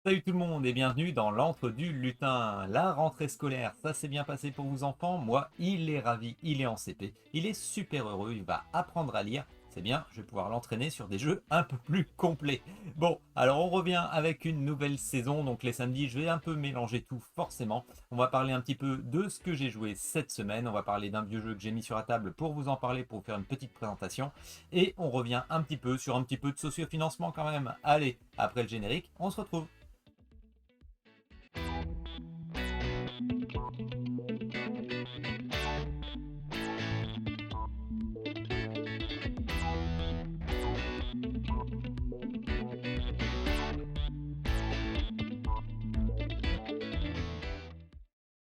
Salut tout le monde et bienvenue dans l'antre du lutin. La rentrée scolaire, ça s'est bien passé pour vos enfants. Moi, il est ravi, il est en CP, il est super heureux, il va apprendre à lire. C'est bien, je vais pouvoir l'entraîner sur des jeux un peu plus complets. Bon, alors on revient avec une nouvelle saison. Donc les samedis, je vais un peu mélanger tout forcément. On va parler un petit peu de ce que j'ai joué cette semaine. On va parler d'un vieux jeu que j'ai mis sur la table pour vous en parler, pour vous faire une petite présentation. Et on revient un petit peu sur un petit peu de sociofinancement quand même. Allez, après le générique, on se retrouve.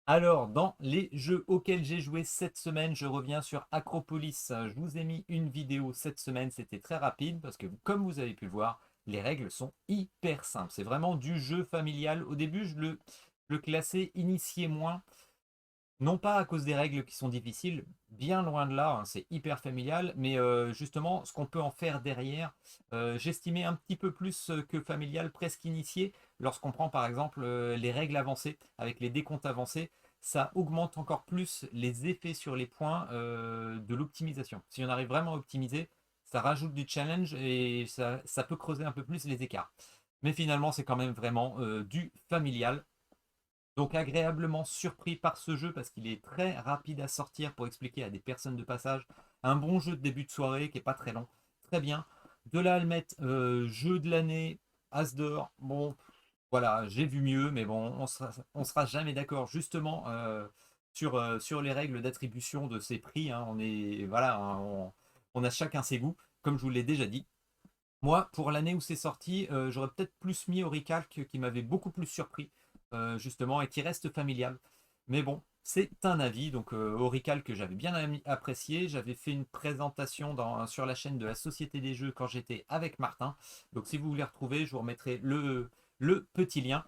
Alors, dans les jeux auxquels j'ai joué cette semaine, je reviens sur Acropolis. Je vous ai mis une vidéo cette semaine, c'était très rapide parce que comme vous avez pu le voir, les règles sont hyper simples. C'est vraiment du jeu familial. Au début, je le classais initié moins, non pas à cause des règles qui sont difficiles, bien loin de là, hein, c'est hyper familial, mais justement, ce qu'on peut en faire derrière, j'estimais un petit peu plus que familial, presque initié, lorsqu'on prend par exemple les règles avancées, avec les décomptes avancés, ça augmente encore plus les effets sur les points de l'optimisation. Si on arrive vraiment à optimiser, ça rajoute du challenge et ça peut creuser un peu plus les écarts. Mais finalement, c'est quand même vraiment du familial. Donc agréablement surpris par ce jeu parce qu'il est très rapide à sortir pour expliquer à des personnes de passage. Un bon jeu de début de soirée qui est pas très long. Très bien. De là à le mettre jeu de l'année, As d'or. Bon, voilà, j'ai vu mieux, mais bon, on sera jamais d'accord justement sur les règles d'attribution de ces prix, hein. On est, voilà, hein, on a chacun ses goûts, comme je vous l'ai déjà dit. Moi, pour l'année où c'est sorti, j'aurais peut-être plus mis Oricalc qui m'avait beaucoup plus surpris, justement, et qui reste familial. Mais bon, c'est un avis. Donc, Oricalc que j'avais bien apprécié. J'avais fait une présentation sur la chaîne de la Société des Jeux quand j'étais avec Martin. Donc, si vous voulez retrouver, je vous remettrai le petit lien.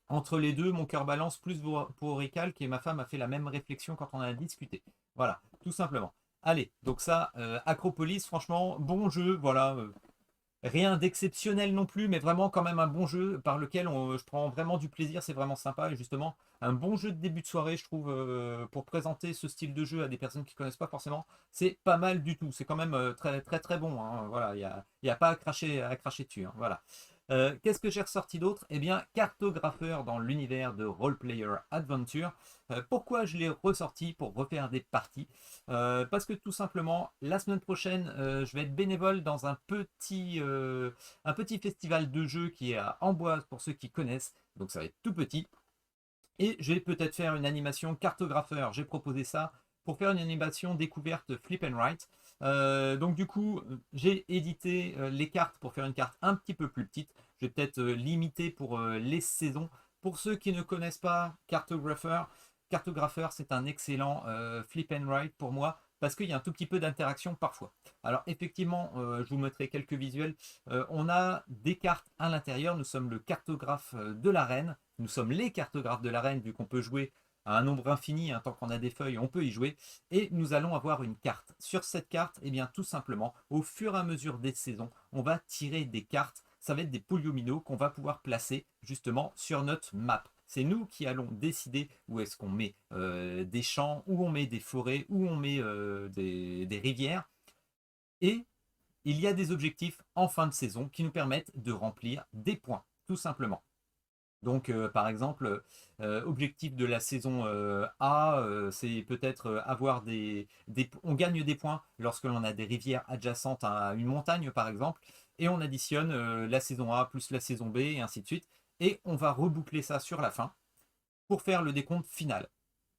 Entre les deux, mon cœur balance plus pour Oricalc et ma femme a fait la même réflexion quand on a discuté. Voilà, tout simplement. Allez, donc ça, Acropolis, franchement, bon jeu, voilà. Rien d'exceptionnel non plus, mais vraiment quand même un bon jeu par lequel je prends vraiment du plaisir, c'est vraiment sympa. Et justement, un bon jeu de début de soirée, je trouve, pour présenter ce style de jeu à des personnes qui ne connaissent pas forcément, c'est pas mal du tout. C'est quand même très très très bon, hein. Voilà, il y a pas à cracher dessus, hein. Voilà. Qu'est-ce que j'ai ressorti d'autre? Eh bien, cartographeur dans l'univers de Role Player Adventure. Pourquoi je l'ai ressorti pour refaire des parties? Parce que tout simplement, la semaine prochaine, je vais être bénévole dans un petit festival de jeux qui est à Amboise pour ceux qui connaissent. Donc ça va être tout petit. Et je vais peut-être faire une animation cartographeur. J'ai proposé ça pour faire une animation découverte Flip and Write. Donc du coup, j'ai édité les cartes pour faire une carte un petit peu plus petite. Je vais peut-être limiter pour les saisons. Pour ceux qui ne connaissent pas Cartographer, c'est un excellent Flip and Write pour moi parce qu'il y a un tout petit peu d'interaction parfois. Alors effectivement, je vous mettrai quelques visuels. On a des cartes à l'intérieur. Nous sommes le cartographe de l'arène. Nous sommes les cartographes de l'arène vu qu'on peut jouer à un nombre infini, hein, tant qu'on a des feuilles, on peut y jouer. Et nous allons avoir une carte. Sur cette carte, eh bien, tout simplement, au fur et à mesure des saisons, on va tirer des cartes. Ça va être des polyomino qu'on va pouvoir placer justement sur notre map. C'est nous qui allons décider où est-ce qu'on met des champs, où on met des forêts, où on met des rivières. Et il y a des objectifs en fin de saison qui nous permettent de remplir des points, tout simplement. Donc, par exemple, objectif de la saison A, c'est peut-être avoir on gagne des points lorsque l'on a des rivières adjacentes à une montagne, par exemple, et on additionne la saison A plus la saison B, et ainsi de suite. Et on va reboucler ça sur la fin pour faire le décompte final.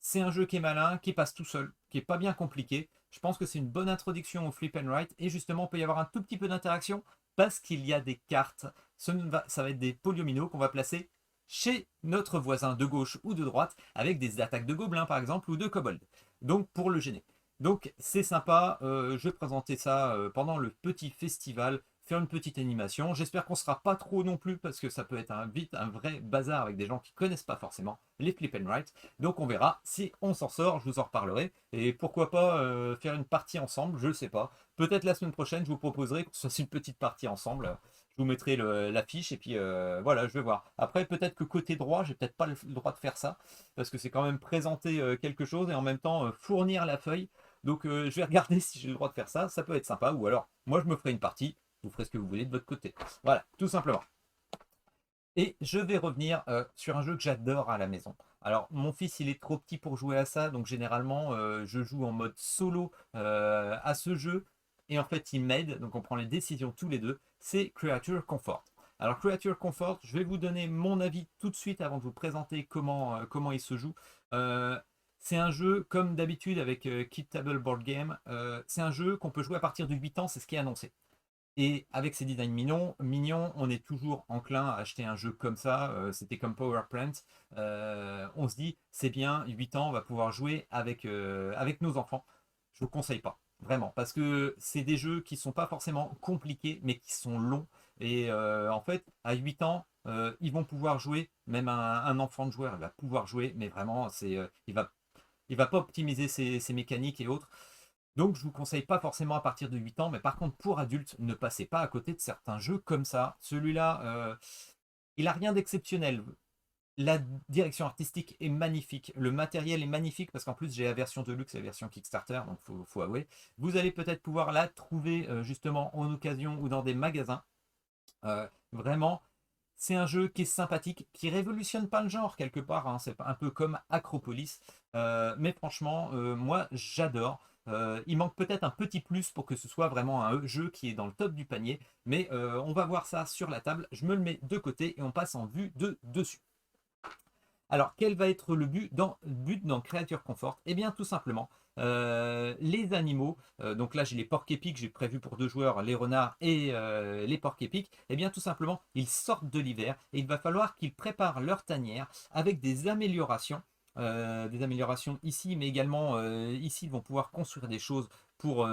C'est un jeu qui est malin, qui passe tout seul, qui est pas bien compliqué. Je pense que c'est une bonne introduction au flip and write et justement, il peut y avoir un tout petit peu d'interaction parce qu'il y a des cartes. Ça va être des polyomino qu'on va placer chez notre voisin de gauche ou de droite avec des attaques de gobelins par exemple ou de kobolds. Donc pour le gêner. Donc c'est sympa, je vais présenter ça pendant le petit festival, faire une petite animation. J'espère qu'on sera pas trop non plus parce que ça peut être vite un vrai bazar avec des gens qui connaissent pas forcément les flip and write. Donc on verra si on s'en sort, je vous en reparlerai. Et pourquoi pas faire une partie ensemble, je ne sais pas. Peut-être la semaine prochaine, je vous proposerai qu'on se fasse une petite partie ensemble. Je vous mettrai l'affiche et puis voilà, je vais voir. Après, peut-être que côté droit, j'ai peut-être pas le droit de faire ça parce que c'est quand même présenter quelque chose et en même temps fournir la feuille. Donc, je vais regarder si j'ai le droit de faire ça. Ça peut être sympa. Ou alors, moi, je me ferai une partie. Vous ferez ce que vous voulez de votre côté. Voilà, tout simplement. Et je vais revenir sur un jeu que j'adore à la maison. Alors, mon fils, il est trop petit pour jouer à ça, donc généralement, je joue en mode solo à ce jeu. Et en fait, il m'aide, donc on prend les décisions tous les deux. C'est Creature Comfort. Alors, Creature Comfort, je vais vous donner mon avis tout de suite avant de vous présenter comment il se joue. Euh, c'est un jeu, comme d'habitude avec Kid Table Board Game, c'est un jeu qu'on peut jouer à partir de 8 ans, c'est ce qui est annoncé. Et avec ces designs mignons, on est toujours enclin à acheter un jeu comme ça. C'était comme Power Plant. On se dit, c'est bien, 8 ans, on va pouvoir jouer avec nos enfants. Je ne vous conseille pas, vraiment, parce que c'est des jeux qui ne sont pas forcément compliqués, mais qui sont longs. Et en fait, à 8 ans, ils vont pouvoir jouer, même un enfant de joueur, il va pouvoir jouer, mais vraiment, il va pas optimiser ses mécaniques et autres. Donc, je vous conseille pas forcément à partir de 8 ans, mais par contre, pour adultes, ne passez pas à côté de certains jeux comme ça. Celui-là, il a rien d'exceptionnel. La direction artistique est magnifique, le matériel est magnifique parce qu'en plus j'ai la version Deluxe et la version Kickstarter, donc faut avouer. Vous allez peut-être pouvoir la trouver justement en occasion ou dans des magasins. Vraiment, c'est un jeu qui est sympathique, qui révolutionne pas le genre quelque part, hein. C'est un peu comme Acropolis. Mais franchement, moi j'adore. Il manque peut-être un petit plus pour que ce soit vraiment un jeu qui est dans le top du panier. Mais on va voir ça sur la table. Je me le mets de côté et on passe en vue de dessus. Alors, quel va être le but dans Creature Comfort? Eh bien, tout simplement, les animaux, donc là j'ai les porcs épics, j'ai prévu pour 2 joueurs, les renards et les porcs épics, eh bien tout simplement, ils sortent de l'hiver et il va falloir qu'ils préparent leur tanière avec des améliorations ici, mais également ici, ils vont pouvoir construire des choses pour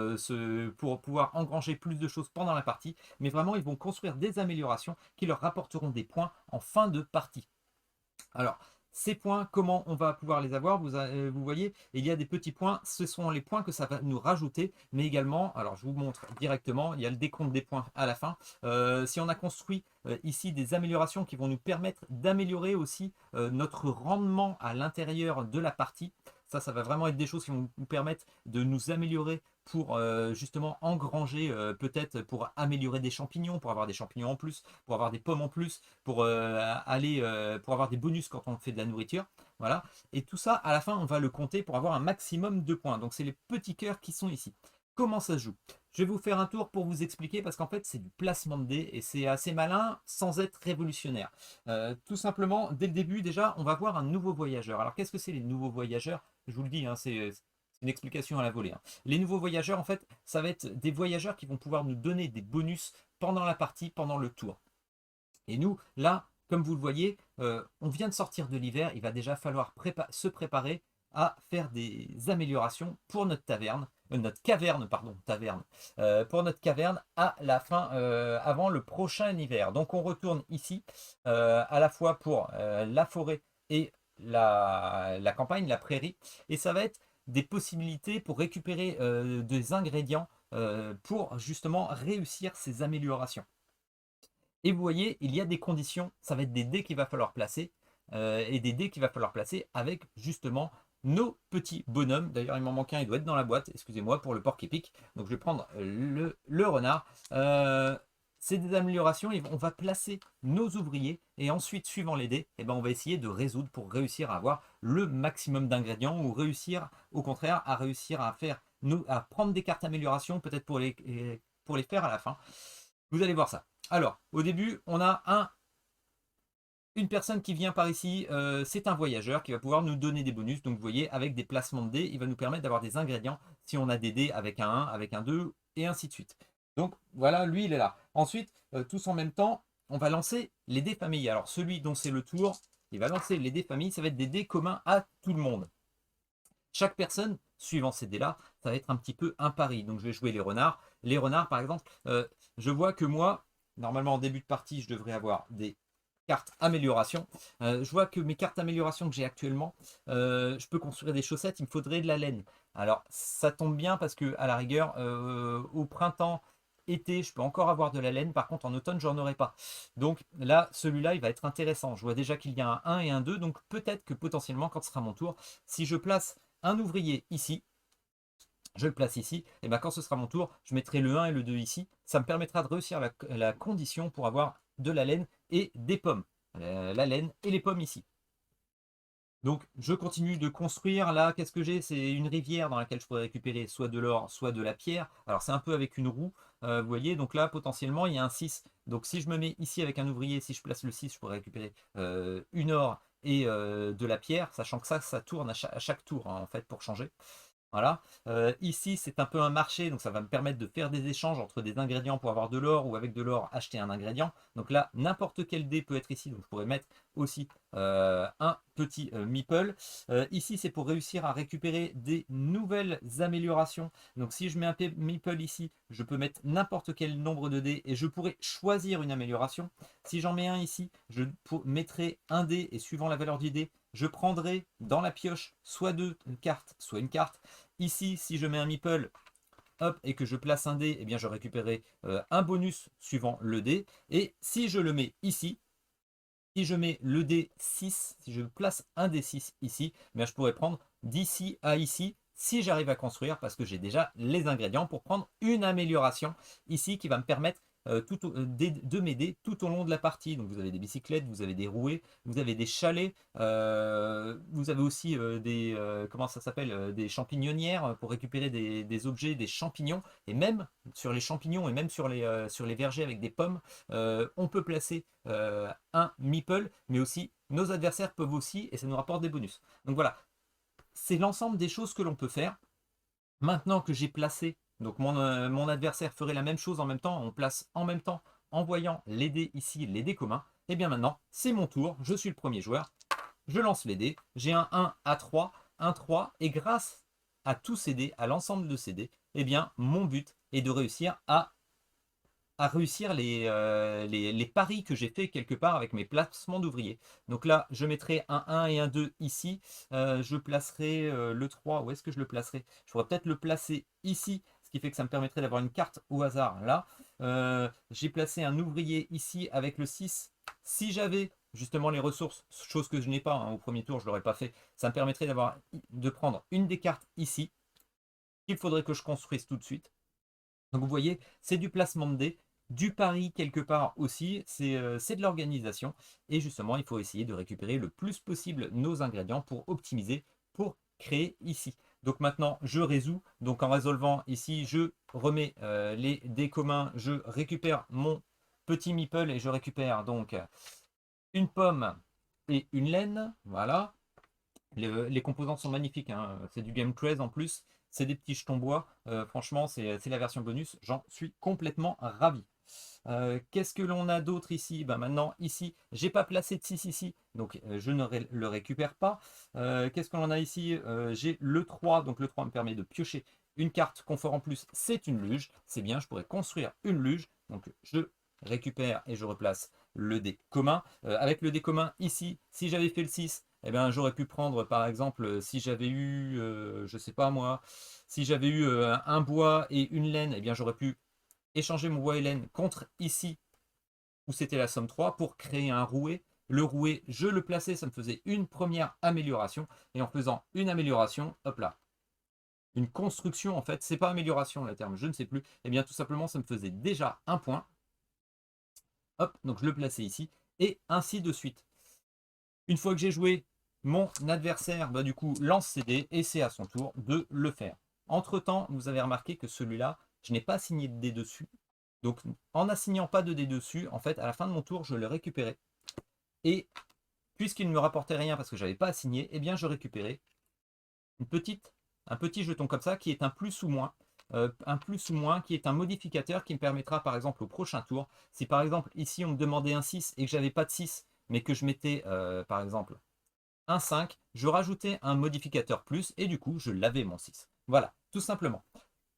pouvoir engranger plus de choses pendant la partie, mais vraiment, ils vont construire des améliorations qui leur rapporteront des points en fin de partie. Alors, ces points, comment on va pouvoir les avoir? Vous voyez, il y a des petits points, ce sont les points que ça va nous rajouter, mais également, alors je vous montre directement, il y a le décompte des points à la fin. Si on a construit ici des améliorations qui vont nous permettre d'améliorer aussi notre rendement à l'intérieur de la partie, ça va vraiment être des choses qui vont nous permettre de nous améliorer pour justement engranger, peut-être pour améliorer des champignons, pour avoir des champignons en plus, pour avoir des pommes en plus, pour avoir des bonus quand on fait de la nourriture. Voilà. Et tout ça, à la fin, on va le compter pour avoir un maximum de points. Donc, c'est les petits cœurs qui sont ici. Comment ça se joue? Je vais vous faire un tour pour vous expliquer parce qu'en fait, c'est du placement de dés et c'est assez malin sans être révolutionnaire. Tout simplement, dès le début, déjà, on va voir un nouveau voyageur. Alors, qu'est-ce que c'est les nouveaux voyageurs? Je vous le dis, hein, c'est une explication à la volée, hein. Les nouveaux voyageurs, en fait, ça va être des voyageurs qui vont pouvoir nous donner des bonus pendant la partie, pendant le tour. Et nous, là, comme vous le voyez, on vient de sortir de l'hiver, il va déjà falloir se préparer à faire des améliorations pour notre taverne, notre caverne, pardon, taverne, pour notre caverne à la fin, avant le prochain hiver. Donc on retourne ici, à la fois pour la forêt et la campagne, la prairie, et ça va être des possibilités pour récupérer des ingrédients pour justement réussir ces améliorations. Et vous voyez, il y a des conditions, ça va être des dés qu'il va falloir placer, et des dés qu'il va falloir placer avec justement nos petits bonhommes. D'ailleurs, il m'en manque un, il doit être dans la boîte, excusez-moi, pour le porc épic. Donc je vais prendre le renard. C'est des améliorations, et on va placer nos ouvriers, et ensuite, suivant les dés, eh ben, on va essayer de résoudre pour réussir à avoir le maximum d'ingrédients, ou réussir, au contraire, à réussir à prendre des cartes amélioration, peut-être pour les faire à la fin. Vous allez voir ça. Alors, au début, on a une personne qui vient par ici, c'est un voyageur qui va pouvoir nous donner des bonus. Donc, vous voyez, avec des placements de dés, il va nous permettre d'avoir des ingrédients si on a des dés avec un 1, avec un 2, et ainsi de suite. Donc, voilà, lui, il est là. Ensuite, tous en même temps, on va lancer les dés familles. Alors, celui dont c'est le tour, il va lancer les dés familles. Ça va être des dés communs à tout le monde. Chaque personne, suivant ces dés-là, ça va être un petit peu un pari. Donc, je vais jouer les renards. Les renards, par exemple, je vois que moi, normalement, en début de partie, je devrais avoir des cartes amélioration. Je vois que mes cartes amélioration que j'ai actuellement, je peux construire des chaussettes, il me faudrait de la laine. Alors, ça tombe bien parce que, à la rigueur, au printemps été, je peux encore avoir de la laine. Par contre, en automne, j'en aurai pas. Donc là, celui-là, il va être intéressant. Je vois déjà qu'il y a un 1 et un 2. Donc peut-être que potentiellement, quand ce sera mon tour, si je place un ouvrier ici, je le place ici, et bien quand ce sera mon tour, je mettrai le 1 et le 2 ici. Ça me permettra de réussir la condition pour avoir de la laine et des pommes. La laine et les pommes ici. Donc je continue de construire. Là, qu'est-ce que j'ai? C'est une rivière dans laquelle je pourrais récupérer soit de l'or, soit de la pierre. Alors c'est un peu avec une roue, vous voyez. Donc là, potentiellement, il y a un 6. Donc si je me mets ici avec un ouvrier, si je place le 6, je pourrais récupérer une or et de la pierre, sachant que ça tourne à chaque tour, hein, en fait, pour changer. Voilà. Ici, c'est un peu un marché, donc ça va me permettre de faire des échanges entre des ingrédients pour avoir de l'or ou avec de l'or acheter un ingrédient. Donc là, n'importe quel dé peut être ici, donc je pourrais mettre aussi un petit meeple. Ici, c'est pour réussir à récupérer des nouvelles améliorations. Donc si je mets un meeple ici, je peux mettre n'importe quel nombre de dés et je pourrais choisir une amélioration. Si j'en mets un ici, je mettrai un dé et suivant la valeur du dé, je prendrai dans la pioche soit deux cartes, soit une carte. Ici, si je mets un meeple, hop, et que je place un dé, eh bien je récupérerai un bonus suivant le dé. Et si je le mets ici, si je mets le dé 6, si je place un dé 6 ici, eh bien je pourrais prendre d'ici à ici si j'arrive à construire parce que j'ai déjà les ingrédients pour prendre une amélioration ici qui va me permettre de m'aider tout au long de la partie. Donc vous avez des bicyclettes, vous avez des rouées, vous avez des chalets, vous avez aussi des, comment ça s'appelle, des champignonnières pour récupérer des objets, des champignons. Et même sur les champignons et même sur les vergers avec des pommes, on peut placer un meeple, mais aussi nos adversaires peuvent aussi, et ça nous rapporte des bonus. Donc voilà, c'est l'ensemble des choses que l'on peut faire. Maintenant que j'ai placé, donc mon adversaire ferait la même chose en même temps, on place en même temps, en voyant les dés ici, les dés communs, et bien maintenant, c'est mon tour, je suis le premier joueur, je lance les dés, j'ai un 1 à 3, un 3, et grâce à tous ces dés, à l'ensemble de ces dés, et bien mon but est de réussir à réussir les paris que j'ai fait quelque part avec mes placements d'ouvriers. Donc là, je mettrai un 1 et un 2 ici. Je placerai le 3. Où est-ce que je le placerai? Je pourrais peut-être le placer ici, ce qui fait que ça me permettrait d'avoir une carte au hasard là. J'ai placé un ouvrier ici avec le 6. Si j'avais justement les ressources, chose que je n'ai pas, hein, au premier tour, je ne l'aurais pas fait, ça me permettrait de prendre une des cartes ici, qu'il faudrait que je construise tout de suite. Donc vous voyez, c'est du placement de dés, du pari quelque part aussi, c'est de l'organisation. Et justement, il faut essayer de récupérer le plus possible nos ingrédients pour optimiser, pour créer ici. Donc maintenant, je résous. Donc en résolvant ici, je remets les dés communs, je récupère mon petit meeple et je récupère donc une pomme et une laine. Voilà. Les composants sont magnifiques, hein. C'est du Game 13 en plus. C'est des petits jetons bois. Franchement, c'est la version bonus. J'en suis complètement ravi. Qu'est-ce que l'on a d'autre ici? Ben maintenant, ici, j'ai pas placé de 6 ici, donc je ne le récupère pas. Qu'est-ce que l'on a ici? J'ai le 3, donc le 3 me permet de piocher une carte confort en plus. C'est une luge, c'est bien, je pourrais construire une luge. Donc je récupère et je replace le dé commun. Avec le dé commun ici, si j'avais fait le 6, eh bien, j'aurais pu prendre par exemple, si j'avais eu, je sais pas moi, si j'avais eu un bois et une laine, eh bien j'aurais pu échanger mon bois et laine contre ici, où c'était la somme 3, pour créer un rouet. Le rouet, je le plaçais, ça me faisait une première amélioration. Et en faisant une amélioration, hop là, une construction en fait, c'est pas amélioration le terme, je ne sais plus. Et bien tout simplement, ça me faisait déjà un point. Hop, donc je le plaçais ici, et ainsi de suite. Une fois que j'ai joué, mon adversaire, bah, du coup, lance ses dés, et c'est à son tour de le faire. Entre-temps, vous avez remarqué que celui-là, je n'ai pas signé de dés dessus. Donc, en n'assignant pas de dés dessus, en fait, à la fin de mon tour, je le récupérais. Et puisqu'il ne me rapportait rien parce que je n'avais pas assigné, eh bien, je récupérais un petit jeton comme ça qui est un plus ou moins. Un plus ou moins qui est un modificateur qui me permettra, par exemple, au prochain tour, si par exemple, ici, on me demandait un 6 et que j'avais pas de 6, mais que je mettais, par exemple, un 5, je rajoutais un modificateur plus et du coup, je l'avais mon 6. Voilà, tout simplement.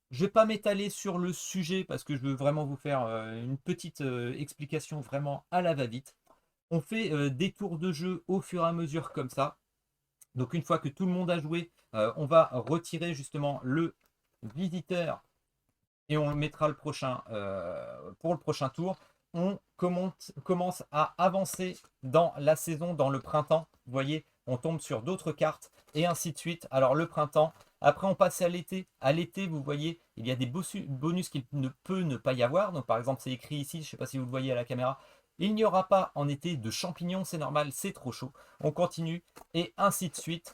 Je ne vais pas m'étaler sur le sujet parce que je veux vraiment vous faire une petite explication vraiment à la va-vite. On fait des tours de jeu au fur et à mesure comme ça. Donc une fois que tout le monde a joué, on va retirer justement le visiteur et on mettra le prochain pour le prochain tour. On commence à avancer dans la saison, dans le printemps. Vous voyez, on tombe sur d'autres cartes et ainsi de suite. Alors le printemps, après on passe à l'été. À l'été, vous voyez, il y a des bonus qu'il ne peut ne pas y avoir. Donc par exemple, c'est écrit ici, je ne sais pas si vous le voyez à la caméra. Il n'y aura pas en été de champignons, c'est normal, c'est trop chaud. On continue et ainsi de suite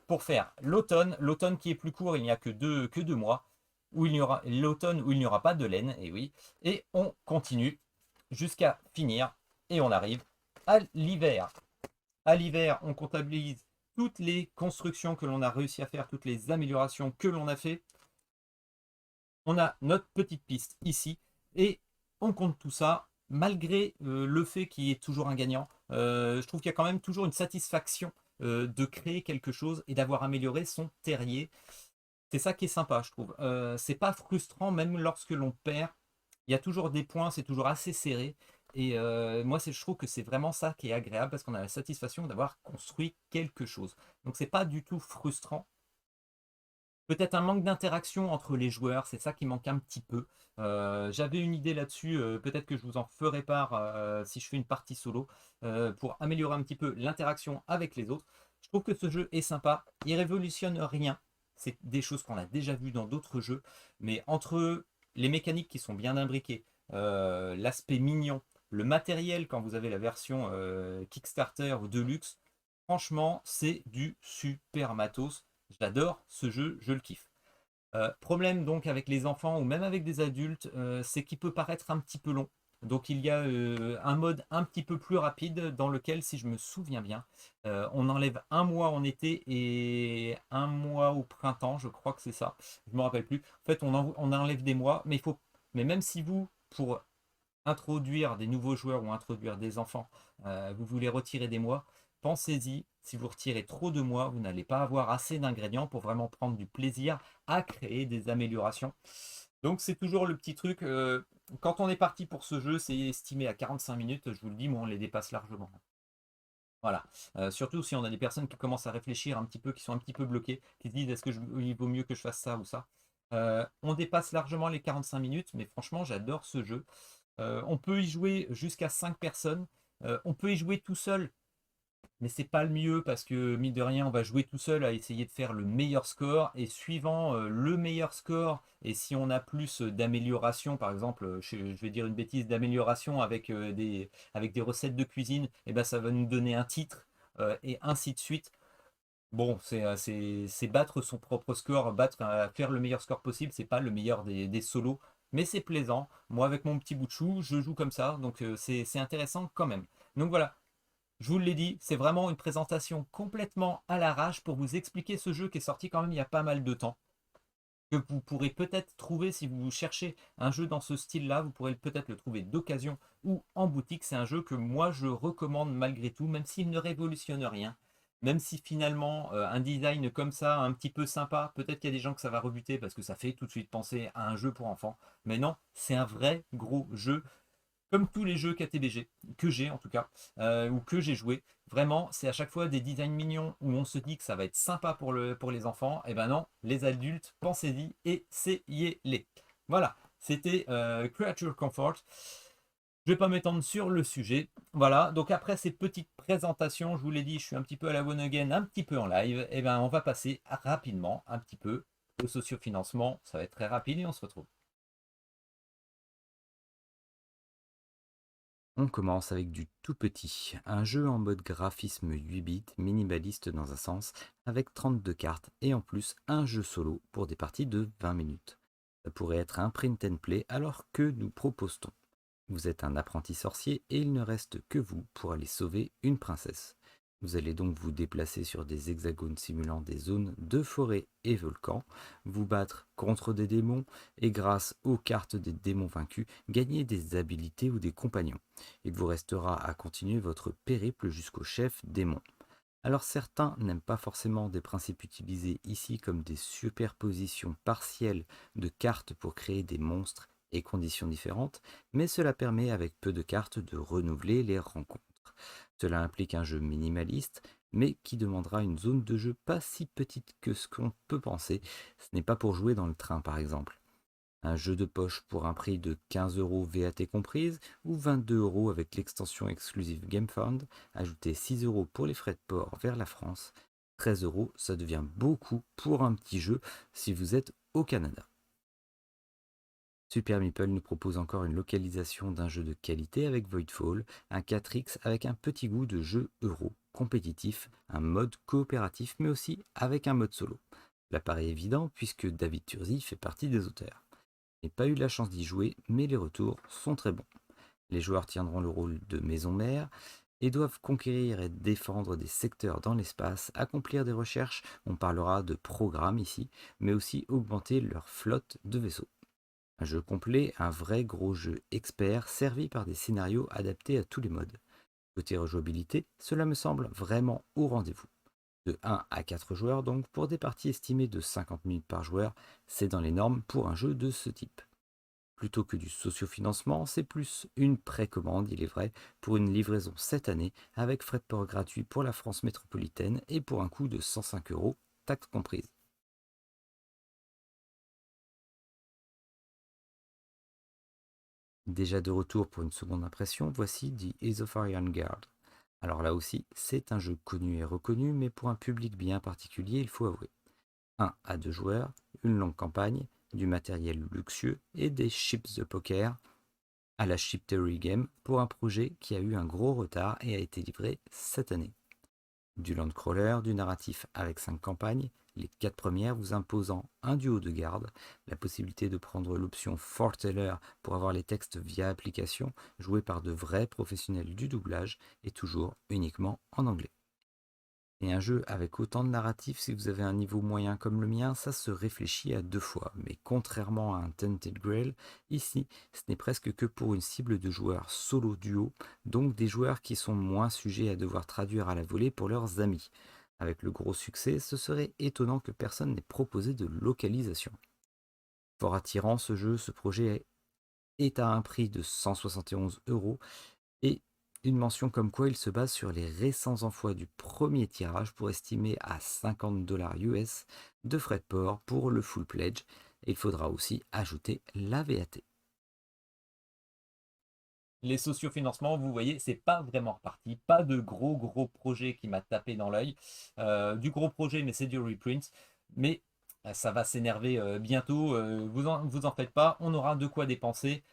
pour faire l'automne. L'automne qui est plus court, il n'y a que deux mois. Où il y aura l'automne où il n'y aura pas de laine, et oui. Et on continue jusqu'à finir et on arrive à l'hiver. À l'hiver, on comptabilise toutes les constructions que l'on a réussi à faire, toutes les améliorations que l'on a fait. On a notre petite piste ici et on compte tout ça malgré le fait qu'il y ait toujours un gagnant. Je trouve qu'il y a quand même toujours une satisfaction de créer quelque chose et d'avoir amélioré son terrier. C'est ça qui est sympa, je trouve. C'est pas frustrant même lorsque l'on perd. Il y a toujours des points, c'est toujours assez serré. Et moi, je trouve que c'est vraiment ça qui est agréable parce qu'on a la satisfaction d'avoir construit quelque chose. Donc c'est pas du tout frustrant. Peut-être un manque d'interaction entre les joueurs, c'est ça qui manque un petit peu. J'avais une idée là-dessus, peut-être que je vous en ferai part si je fais une partie solo, pour améliorer un petit peu l'interaction avec les autres. Je trouve que ce jeu est sympa, il révolutionne rien. C'est des choses qu'on a déjà vues dans d'autres jeux, mais entre les mécaniques qui sont bien imbriquées, l'aspect mignon, le matériel quand vous avez la version Kickstarter ou Deluxe, franchement, c'est du super matos. J'adore ce jeu, je le kiffe. Problème donc avec les enfants ou même avec des adultes, c'est qu'il peut paraître un petit peu long. Donc il y a un mode un petit peu plus rapide dans lequel, si je me souviens bien, on enlève un mois en été et un mois au printemps, je crois que c'est ça. Je me rappelle plus. En fait, on enlève des mois, mais il faut. Mais même si vous, pour introduire des nouveaux joueurs ou introduire des enfants, vous voulez retirer des mois, pensez-y, si vous retirez trop de mois, vous n'allez pas avoir assez d'ingrédients pour vraiment prendre du plaisir à créer des améliorations. Donc c'est toujours le petit truc, quand on est parti pour ce jeu, c'est estimé à 45 minutes, je vous le dis, moi on les dépasse largement. Voilà. Surtout si on a des personnes qui commencent à réfléchir un petit peu, qui sont un petit peu bloquées, qui se disent est-ce que il vaut mieux que je fasse ça ou ça. On dépasse largement les 45 minutes, mais franchement j'adore ce jeu. On peut y jouer jusqu'à 5 personnes. On peut y jouer tout seul, mais c'est pas le mieux parce que, mine de rien, on va jouer tout seul à essayer de faire le meilleur score. Et suivant le meilleur score, et si on a plus d'amélioration, par exemple, je vais dire une bêtise, d'amélioration avec des recettes de cuisine, et ben ça va nous donner un titre, et ainsi de suite. Bon, c'est battre son propre score, faire le meilleur score possible, c'est pas le meilleur des solos, mais c'est plaisant. Moi, avec mon petit bout de chou, je joue comme ça, donc c'est intéressant quand même. Donc voilà, je vous l'ai dit, c'est vraiment une présentation complètement à l'arrache pour vous expliquer ce jeu qui est sorti quand même il y a pas mal de temps, que vous pourrez peut-être trouver si vous cherchez un jeu dans ce style-là, vous pourrez peut-être le trouver d'occasion ou en boutique. C'est un jeu que moi je recommande malgré tout, même s'il ne révolutionne rien. Même si finalement un design comme ça, un petit peu sympa, peut-être qu'il y a des gens que ça va rebuter parce que ça fait tout de suite penser à un jeu pour enfants. Mais non, c'est un vrai gros jeu comme tous les jeux KTBG, que j'ai en tout cas, ou que j'ai joué. Vraiment, c'est à chaque fois des designs mignons où on se dit que ça va être sympa pour les enfants. Et ben non, les adultes, pensez-y, essayez-les. Voilà, c'était Creature Comfort. Je ne vais pas m'étendre sur le sujet. Voilà, donc après ces petites présentations, je vous l'ai dit, je suis un petit peu à la one again, un petit peu en live. Et ben on va passer rapidement, un petit peu, au sociofinancement. Ça va être très rapide et on se retrouve. On commence avec du tout petit, un jeu en mode graphisme 8 bits, minimaliste dans un sens, avec 32 cartes et en plus un jeu solo pour des parties de 20 minutes. Ça pourrait être un print and play alors que nous propose-t-on. Vous êtes un apprenti sorcier et il ne reste que vous pour aller sauver une princesse. Vous allez donc vous déplacer sur des hexagones simulant des zones de forêt et volcans, vous battre contre des démons et grâce aux cartes des démons vaincus, gagner des habilités ou des compagnons. Il vous restera à continuer votre périple jusqu'au chef démon. Alors certains n'aiment pas forcément des principes utilisés ici comme des superpositions partielles de cartes pour créer des monstres et conditions différentes, mais cela permet avec peu de cartes de renouveler les rencontres. Cela implique un jeu minimaliste, mais qui demandera une zone de jeu pas si petite que ce qu'on peut penser. Ce n'est pas pour jouer dans le train par exemple. Un jeu de poche pour un prix de 15 euros VAT comprise ou 22 euros avec l'extension exclusive GameFound, ajoutez 6 euros pour les frais de port vers la France. 13 euros, ça devient beaucoup pour un petit jeu si vous êtes au Canada. Super Meeple nous propose encore une localisation d'un jeu de qualité avec Voidfall, un 4X avec un petit goût de jeu euro, compétitif, un mode coopératif mais aussi avec un mode solo. Cela paraît évident puisque David Turzi fait partie des auteurs. Je n'ai pas eu la chance d'y jouer, mais les retours sont très bons. Les joueurs tiendront le rôle de maison mère et doivent conquérir et défendre des secteurs dans l'espace, accomplir des recherches, on parlera de programmes ici, mais aussi augmenter leur flotte de vaisseaux. Un jeu complet, un vrai gros jeu expert servi par des scénarios adaptés à tous les modes. Côté rejouabilité, cela me semble vraiment au rendez-vous. De 1 à 4 joueurs donc pour des parties estimées de 50 minutes par joueur, c'est dans les normes pour un jeu de ce type. Plutôt que du sociofinancement, c'est plus une précommande, il est vrai, pour une livraison cette année avec frais de port gratuits pour la France métropolitaine et pour un coût de 105 euros, taxes comprises. Déjà de retour pour une seconde impression, voici The Isofarian Guard. Alors là aussi, c'est un jeu connu et reconnu, mais pour un public bien particulier, il faut avouer. 1 à 2 joueurs, une longue campagne, du matériel luxueux et des chips de poker à la Chip Theory Game pour un projet qui a eu un gros retard et a été livré cette année. Du landcrawler, du narratif avec 5 campagnes, les 4 premières vous imposant un duo de garde, la possibilité de prendre l'option Foreteller pour avoir les textes via application, joués par de vrais professionnels du doublage et toujours uniquement en anglais. Et un jeu avec autant de narratifs, si vous avez un niveau moyen comme le mien, ça se réfléchit à 2 fois. Mais contrairement à un Tainted Grail, ici, ce n'est presque que pour une cible de joueurs solo duo, donc des joueurs qui sont moins sujets à devoir traduire à la volée pour leurs amis. Avec le gros succès, ce serait étonnant que personne n'ait proposé de localisation. Fort attirant ce jeu, ce projet est à un prix de 171 euros et une mention comme quoi il se base sur les récents envois du premier tirage pour estimer à 50$ US de frais de port pour le full pledge. Et il faudra aussi ajouter la VAT. Les sociofinancements, vous voyez, c'est pas vraiment reparti. Pas de gros projet qui m'a tapé dans l'œil. Du gros projet, mais c'est du reprint. Mais ça va s'énerver bientôt. Vous en faites pas. On aura de quoi dépenser.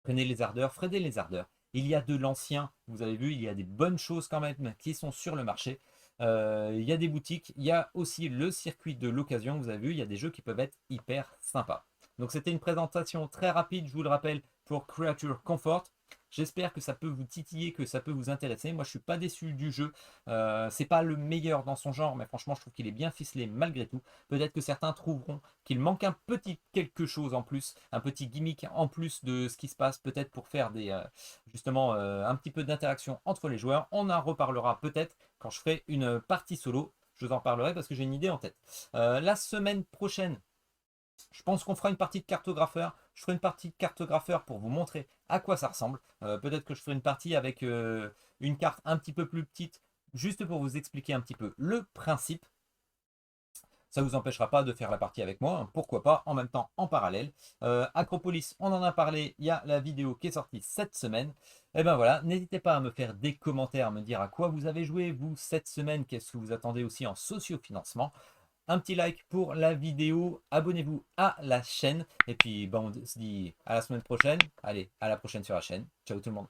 Freinez les ardeurs, freinez les ardeurs. Il y a de l'ancien, vous avez vu, il y a des bonnes choses quand même qui sont sur le marché. Il y a des boutiques, il y a aussi le circuit de l'occasion, vous avez vu, il y a des jeux qui peuvent être hyper sympas. Donc c'était une présentation très rapide, je vous le rappelle, pour Creature Comfort. J'espère que ça peut vous titiller, que ça peut vous intéresser. Moi, je suis pas déçu du jeu. C'est pas le meilleur dans son genre, mais franchement, je trouve qu'il est bien ficelé malgré tout. Peut-être que certains trouveront qu'il manque un petit quelque chose en plus, un petit gimmick en plus de ce qui se passe, peut-être pour faire justement un petit peu d'interaction entre les joueurs. On en reparlera peut-être quand je ferai une partie solo. Je vous en parlerai parce que j'ai une idée en tête. La semaine prochaine, je pense qu'on fera une partie de cartographeur. Je ferai une partie de cartographeur pour vous montrer à quoi ça ressemble. Peut-être que je ferai une partie avec une carte un petit peu plus petite, juste pour vous expliquer un petit peu le principe. Ça ne vous empêchera pas de faire la partie avec moi, hein, pourquoi pas, en même temps, en parallèle. Acropolis, on en a parlé, il y a la vidéo qui est sortie cette semaine. Et ben voilà, n'hésitez pas à me faire des commentaires, à me dire à quoi vous avez joué, vous, cette semaine, qu'est-ce que vous attendez aussi en sociofinancement. Un petit like pour la vidéo, abonnez-vous à la chaîne, et puis bon, on se dit à la semaine prochaine. Allez, à la prochaine sur la chaîne. Ciao tout le monde.